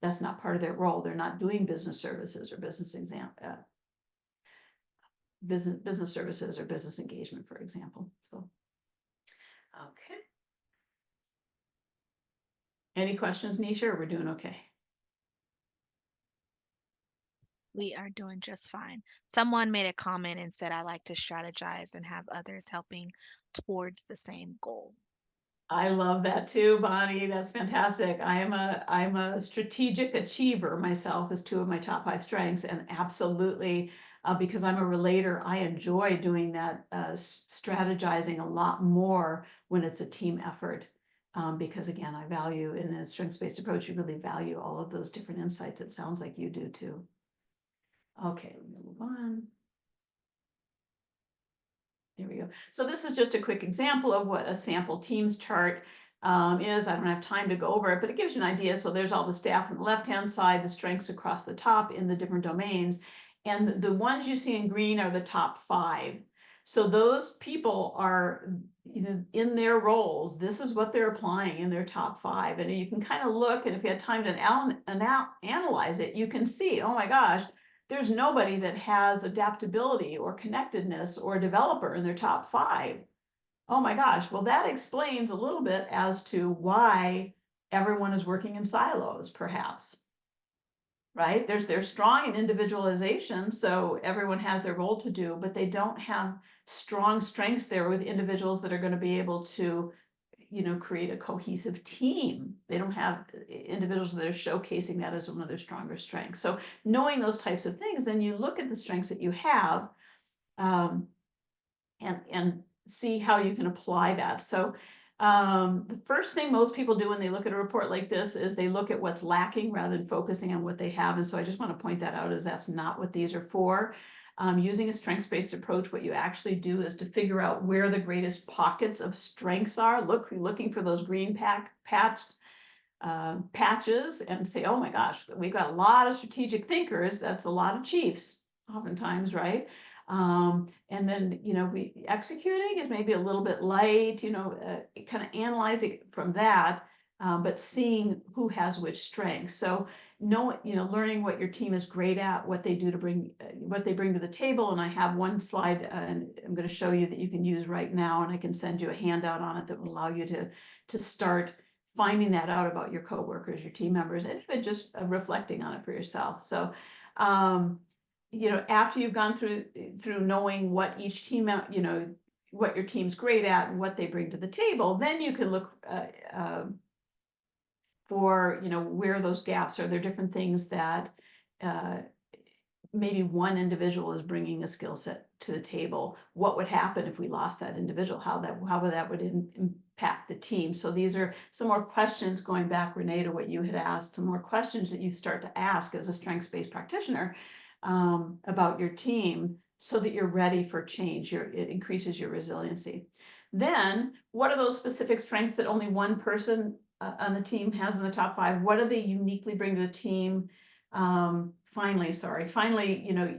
that's not part of their role. They're not doing business services or business services or business engagement, for example. So, okay. Any questions, Nisha, or we're doing okay? We are doing just fine. Someone made a comment and said, I like to strategize and have others helping towards the same goal. I love that too, Bonnie. That's fantastic. I'm a strategic achiever myself, is two of my top 5 strengths, and absolutely, because I'm a relator, I enjoy doing that, strategizing a lot more when it's a team effort. Because again, I value, in a strengths-based approach, you really value all of those different insights. It sounds like you do too. Okay, move on. There we go. So this is just a quick example of what a sample teams chart is. I don't have time to go over it, but it gives you an idea. So there's all the staff on the left-hand side, the strengths across the top in the different domains. And the ones you see in green are the top 5. So those people are, in their roles, this is what they're applying in their top 5. And you can kind of look, and if you had time to analyze it, you can see, oh my gosh, there's nobody that has adaptability or connectedness or developer in their top 5. Oh my gosh, well, that explains a little bit as to why everyone is working in silos, perhaps. Right? They're strong in individualization, so everyone has their role to do, but they don't have strong strengths there with individuals that are going to be able to, create a cohesive team. They don't have individuals that are showcasing that as one of their stronger strengths. So knowing those types of things, then you look at the strengths that you have, and see how you can apply that. So the first thing most people do when they look at a report like this is they look at what's lacking rather than focusing on what they have. And so I just want to point that out, as that's not what these are for. Using a strengths-based approach, what you actually do is to figure out where the greatest pockets of strengths are. Looking for those green patches, and say, oh my gosh, we've got a lot of strategic thinkers. That's a lot of chiefs, oftentimes, right? And then, we executing is maybe a little bit light, kind of analyzing from that, but seeing who has which strengths. So learning what your team is great at, what they do to bring, what they bring to the table. And I have one slide, and I'm going to show you that you can use right now, and I can send you a handout on it that will allow you to start finding that out about your coworkers, your team members, and even just reflecting on it for yourself. So, after you've gone through knowing what each team, what your team's great at and what they bring to the table, then you can look for, where those gaps are. There are different things that maybe one individual is bringing a skill set to the table. What would happen if we lost that individual? How would impact the team? So these are some more questions, going back, Renee, to what you had asked, some more questions that you start to ask as a strengths-based practitioner about your team, so that you're ready for change. It increases your resiliency. Then, what are those specific strengths that only one person on the team has in the top 5? What do they uniquely bring to the team? Finally,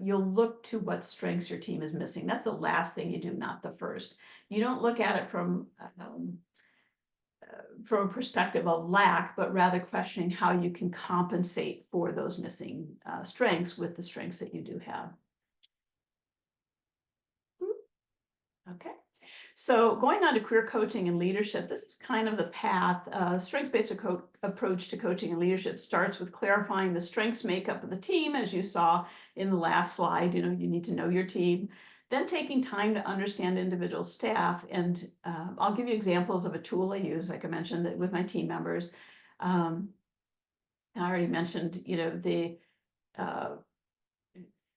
you'll look to what strengths your team is missing. That's the last thing you do, not the first. You don't look at it from a perspective of lack, but rather questioning how you can compensate for those missing strengths with the strengths that you do have. Okay. So going on to career coaching and leadership, this is kind of the path. Strengths-based approach to coaching and leadership starts with clarifying the strengths makeup of the team, as you saw in the last slide. You need to know your team. Then taking time to understand individual staff. And I'll give you examples of a tool I use, like I mentioned, that with my team members. I already mentioned,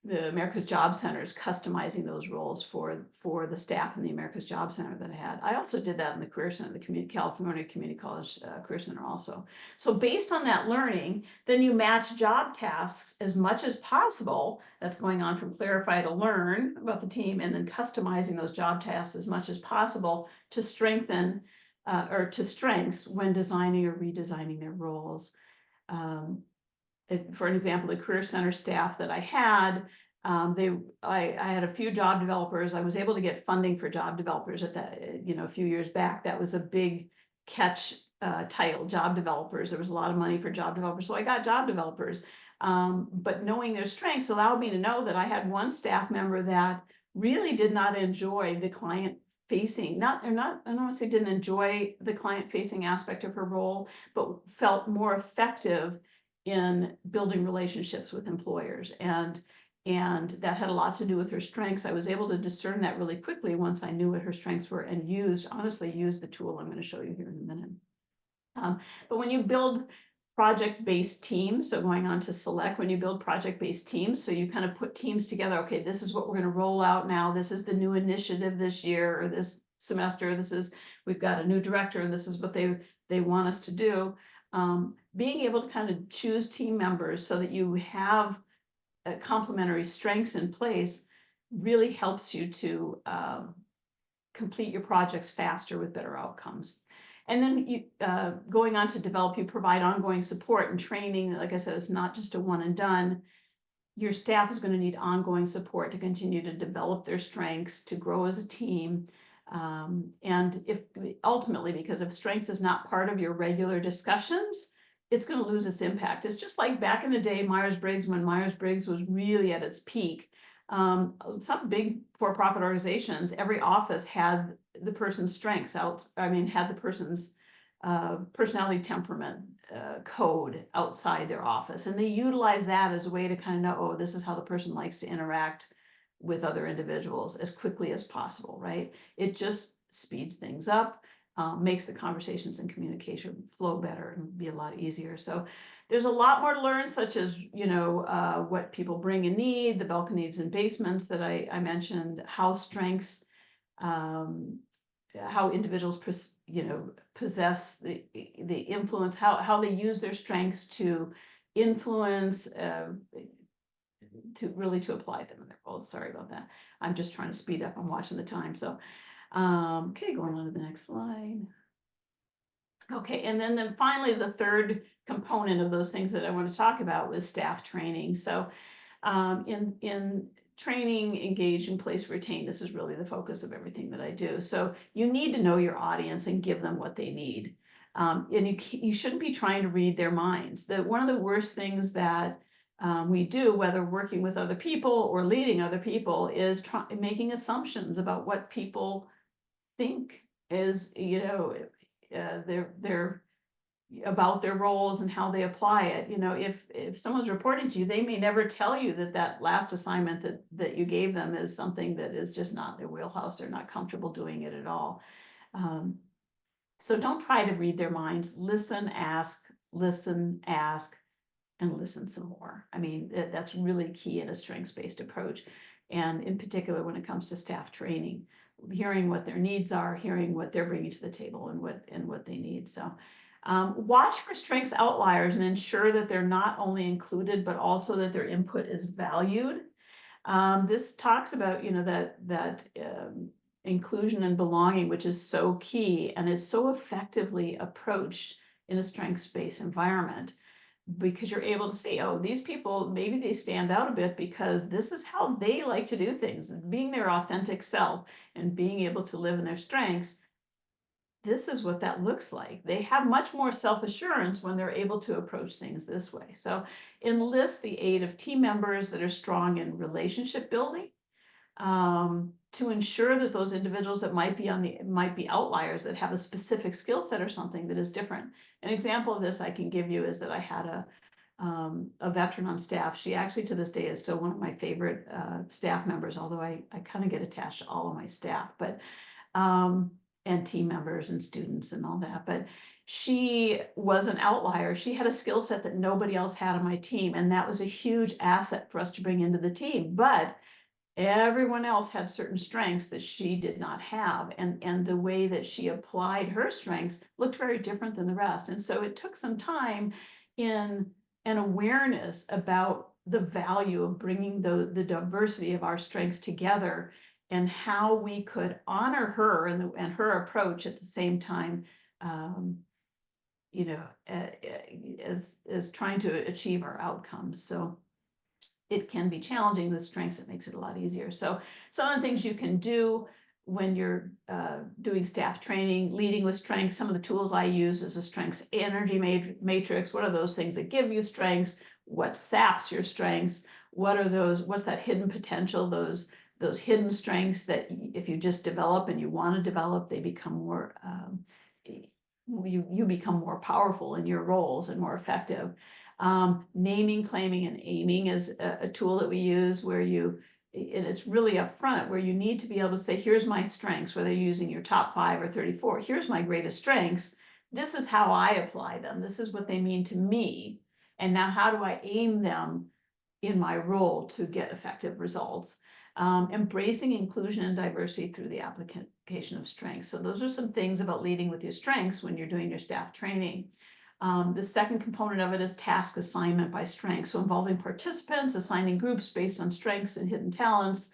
the America's Job Centers, customizing those roles for the staff in the America's Job Center that I had. I also did that in the Career Center, the California Community College Career Center also. So based on that learning, then you match job tasks as much as possible. That's going on from clarify to learn about the team, and then customizing those job tasks as much as possible to strengthen or to strengths when designing or redesigning their roles. For an example, the Career Center staff that I had, I had a few job developers. I was able to get funding for job developers at that, a few years back. That was a big catch title, job developers. There was a lot of money for job developers, so I got job developers. But knowing their strengths allowed me to know that I had one staff member that really did not enjoy the client facing, I don't want to say didn't enjoy the client facing aspect of her role, but felt more effective in building relationships with employers. And that had a lot to do with her strengths. I was able to discern that really quickly once I knew what her strengths were, and honestly used the tool I'm going to show you here in a minute. But when you build project-based teams, so going on to select, when you build project-based teams, so you kind of put teams together, okay, this is what we're going to roll out now. This is the new initiative this year or this semester. We've got a new director, and this is what they want us to do. Being able to kind of choose team members so that you have complementary strengths in place really helps you to complete your projects faster with better outcomes. And then you, going on to develop, you provide ongoing support and training. Like I said, it's not just a one and done. Your staff is going to need ongoing support to continue to develop their strengths, to grow as a team. And ultimately, because if strengths is not part of your regular discussions, it's going to lose its impact. It's just like back in the day, Myers-Briggs, when Myers-Briggs was really at its peak. Some big for-profit organizations, every office had the person's strengths had the person's personality temperament code outside their office. And they utilize that as a way to kind of know, oh, this is how the person likes to interact with other individuals as quickly as possible, right? It just speeds things up, makes the conversations and communication flow better and be a lot easier. So there's a lot more to learn, such as, what people bring and need, the balconies and basements that I mentioned, how strengths, how individuals, possess the influence, how they use their strengths to influence, to apply them in their roles. Sorry about that. I'm just trying to speed up. I'm watching the time. So, okay, going on to the next slide. Okay, and then finally, the third component of those things that I want to talk about was staff training. So, in training, engage, and place, retain, this is really the focus of everything that I do. So you need to know your audience and give them what they need. And you shouldn't be trying to read their minds. One of the worst things that we do, whether working with other people or leading other people, is making assumptions about what people think is, they're about their roles and how they apply it. If someone's reporting to you, they may never tell you that last assignment that you gave them is something that is just not their wheelhouse. They're not comfortable doing it at all. So don't try to read their minds. Listen, ask, listen, ask, and listen some more. I mean, that's really key in a strengths-based approach. And in particular, when it comes to staff training, hearing what their needs are, hearing what they're bringing to the table and what they need. So watch for strengths outliers and ensure that they're not only included, but also that their input is valued. This talks about, that inclusion and belonging, which is so key and is so effectively approached in a strengths-based environment, because you're able to see, oh, these people, maybe they stand out a bit because this is how they like to do things, being their authentic self and being able to live in their strengths. This is what that looks like. They have much more self-assurance when they're able to approach things this way. So enlist the aid of team members that are strong in relationship building, to ensure that those individuals that might be outliers, that have a specific skill set or something that is different. An example of this I can give you is that I had a veteran on staff. She actually to this day is still one of my favorite staff members, although I kind of get attached to all of my staff, but and team members and students and all that. But she was an outlier. She had a skill set that nobody else had on my team, and that was a huge asset for us to bring into the team. But everyone else had certain strengths that she did not have, and the way that she applied her strengths looked very different than the rest. And so it took some time in an awareness about the value of bringing the diversity of our strengths together, and how we could honor her and her approach at the same time, as trying to achieve our outcomes. So it can be challenging with strengths. It makes it a lot easier. So some of the things you can do when you're doing staff training, leading with strengths, some of the tools I use is a strengths energy matrix. What are those things that give you strengths? What saps your strengths? What's that hidden potential, those hidden strengths that if you just develop and you want to develop, they become more, you become more powerful in your roles and more effective. Naming, claiming, and aiming is a tool that we use where and it's really upfront, where you need to be able to say, here's my strengths, whether you're using your top 5 or 34, here's my greatest strengths. This is how I apply them. This is what they mean to me. And now how do I aim them in my role to get effective results? Embracing inclusion and diversity through the application of strengths. So those are some things about leading with your strengths when you're doing your staff training. The second component of it is task assignment by strengths. So involving participants, assigning groups based on strengths and hidden talents,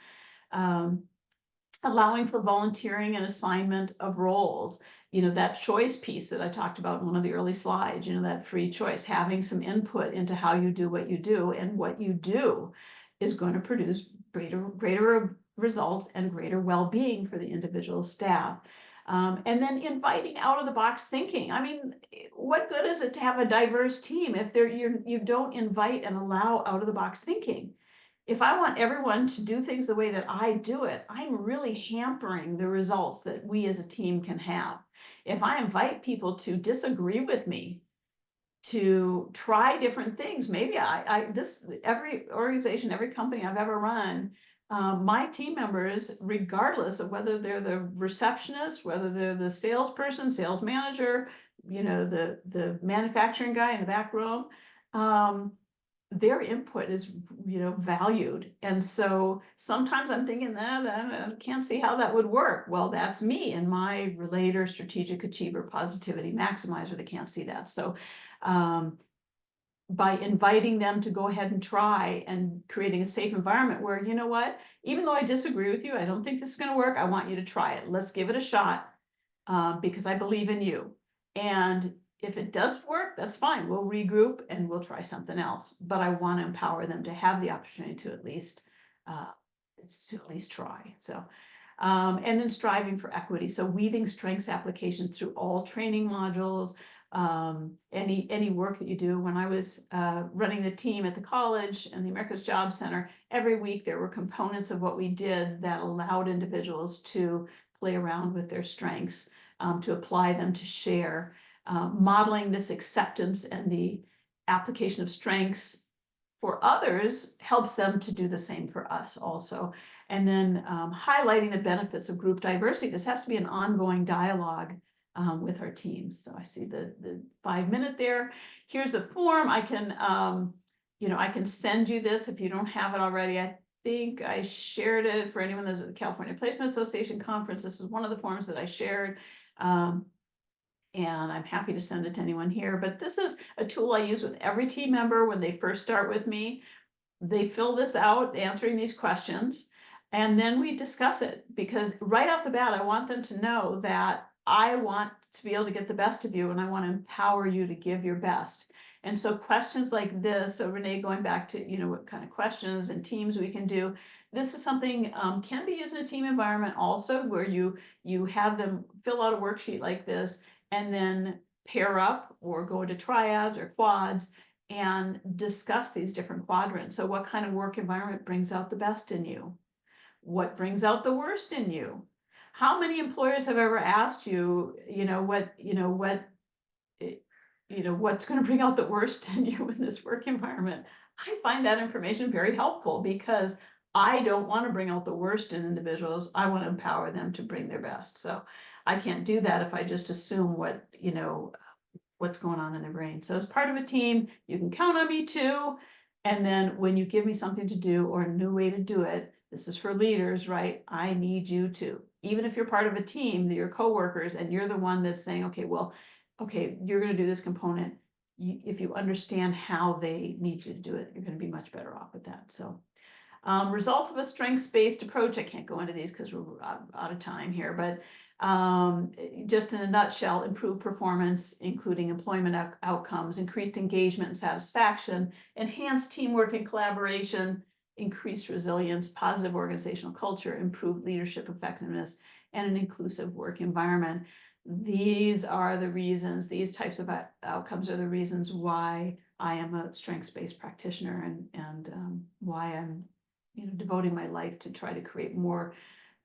allowing for volunteering and assignment of roles. That choice piece that I talked about in one of the early slides, that free choice, having some input into how you do, and what you do is going to produce greater results and greater well-being for the individual staff. And then inviting out of the box thinking. I mean, what good is it to have a diverse team if you don't invite and allow out of the box thinking? If I want everyone to do things the way that I do it, I'm really hampering the results that we as a team can have. If I invite people to disagree with me, to try different things, maybe every organization, every company I've ever run, my team members, regardless of whether they're the receptionist, whether they're the salesperson, sales manager, the manufacturing guy in the back room, their input is, valued. And so sometimes I'm thinking that I can't see how that would work. Well, that's me and my relator, strategic achiever, positivity maximizer that can't see that. So by inviting them to go ahead and try, and creating a safe environment where, you know what, even though I disagree with you, I don't think this is going to work, I want you to try it. Let's give it a shot, because I believe in you. And if it does work, that's fine. We'll regroup and we'll try something else. But I want to empower them to have the opportunity to at least try. So, and then striving for equity. So weaving strengths applications through all training modules, any work that you do. When I was running the team at the college and the America's Job Center, every week there were components of what we did that allowed individuals to play around with their strengths, to apply them, to share. Modeling this acceptance and the application of strengths for others helps them to do the same for us also. And then highlighting the benefits of group diversity. This has to be an ongoing dialogue with our teams. So I see the 5-minute there. Here's the form. I can, I can send you this if you don't have it already. I think I shared it for anyone that's at the California Placement Association conference. This is one of the forms that I shared. And I'm happy to send it to anyone here. But this is a tool I use with every team member when they first start with me. They fill this out, answering these questions, and then we discuss it, because right off the bat, I want them to know that I want to be able to get the best of you, and I want to empower you to give your best. And so questions like this, so Renee, going back to, what kind of questions and teams we can do, this is something can be used in a team environment also, where you have them fill out a worksheet like this, and then pair up or go into triads or quads and discuss these different quadrants. So what kind of work environment brings out the best in you? What brings out the worst in you? How many employers have ever asked you, what's going to bring out the worst in you in this work environment? I find that information very helpful, because I don't want to bring out the worst in individuals. I want to empower them to bring their best. So I can't do that if I just assume what's going on in their brain. So as part of a team, you can count on me too. And then when you give me something to do or a new way to do it, this is for leaders, right? I need you to, even if you're part of a team, your coworkers, and you're the one that's saying, okay, you're going to do this component. If you understand how they need you to do it, you're going to be much better off with that. So results of a strengths-based approach. I can't go into these because we're out of time here, but just in a nutshell, improved performance, including employment outcomes, increased engagement and satisfaction, enhanced teamwork and collaboration, increased resilience, positive organizational culture, improved leadership effectiveness, and an inclusive work environment. These are the reasons, these types of outcomes are the reasons why I am a strengths-based practitioner, and why I'm devoting my life to try to create more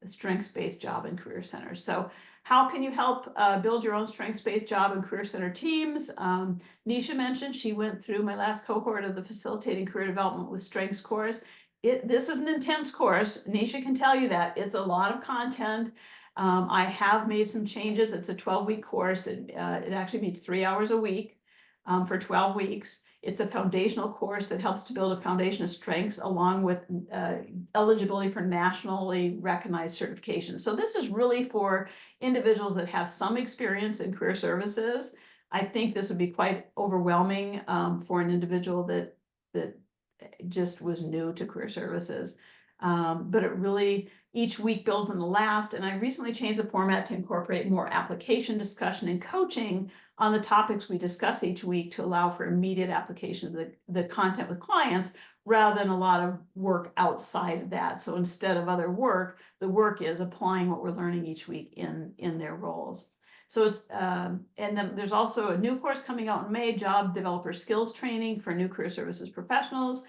strengths-based job and career centers. So how can you help build your own strengths-based job and career center teams? Nisha mentioned she went through my last cohort of the Facilitating Career Development with Strengths course. This is an intense course. Nisha can tell you that. It's a lot of content. I have made some changes. It's a 12-week course. It actually meets 3 hours a week for 12 weeks. It's a foundational course that helps to build a foundation of strengths, along with eligibility for nationally recognized certifications. So this is really for individuals that have some experience in career services. I think this would be quite overwhelming for an individual that just was new to career services. But it really, each week builds on the last. And I recently changed the format to incorporate more application discussion and coaching on the topics we discuss each week, to allow for immediate application of the content with clients, rather than a lot of work outside of that. So instead of other work, the work is applying what we're learning each week in their roles. So and then there's also a new course coming out in May, Job Developer Skills Training for new career services professionals,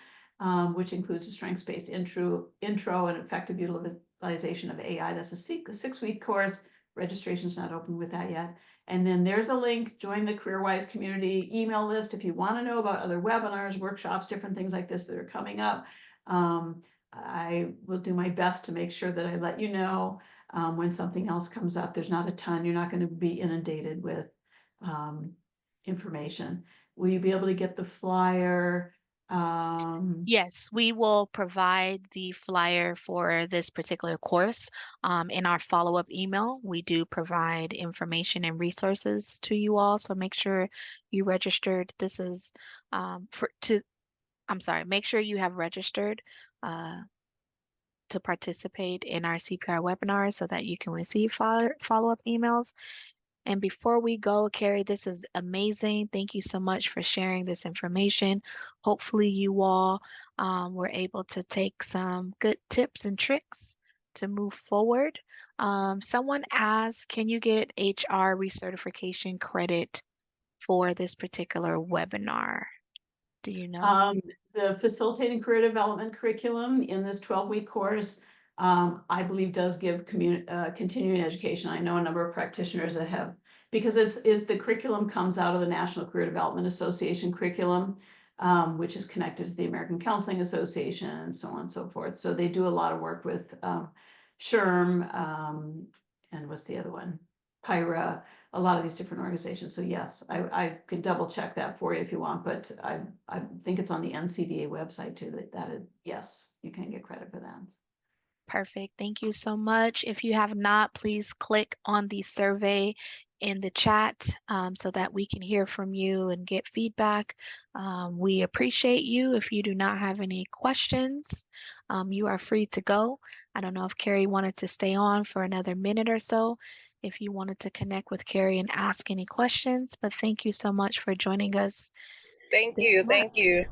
which includes a strengths-based intro and effective utilization of AI. That's a 6-week course. Registration's not open with that yet. And then there's a link, join the CareerWise community email list if you want to know about other webinars, workshops, different things like this that are coming up. I will do my best to make sure that I let you know when something else comes up. There's not a ton. You're not going to be inundated with information. Will you be able to get the flyer? Yes, we will provide the flyer for this particular course in our follow-up email. We do provide information and resources to you all, so make sure you registered. This is make sure you have registered to participate in our CPR webinar so that you can receive follow-up emails. And before we go, Keri, this is amazing. Thank you so much for sharing this information. Hopefully you all were able to take some good tips and tricks to move forward. Someone asked, can you get HR recertification credit for this particular webinar? Do you know? The Facilitating Career Development curriculum in this 12-week course, I believe does give continuing education. I know a number of practitioners that have, because the curriculum comes out of the National Career Development Association curriculum, which is connected to the American Counseling Association and so on and so forth. So they do a lot of work with SHRM, and what's the other one? PIRA, a lot of these different organizations. So yes, I can double check that for you if you want, but I think it's on the NCDA website too, that is, yes, you can get credit for that. Perfect. Thank you so much. If you have not, please click on the survey in the chat so that we can hear from you and get feedback. We appreciate you. If you do not have any questions, you are free to go. I don't know if Keri wanted to stay on for another minute or so, if you wanted to connect with Keri and ask any questions, but thank you so much for joining us Thank this you. month. Thank you.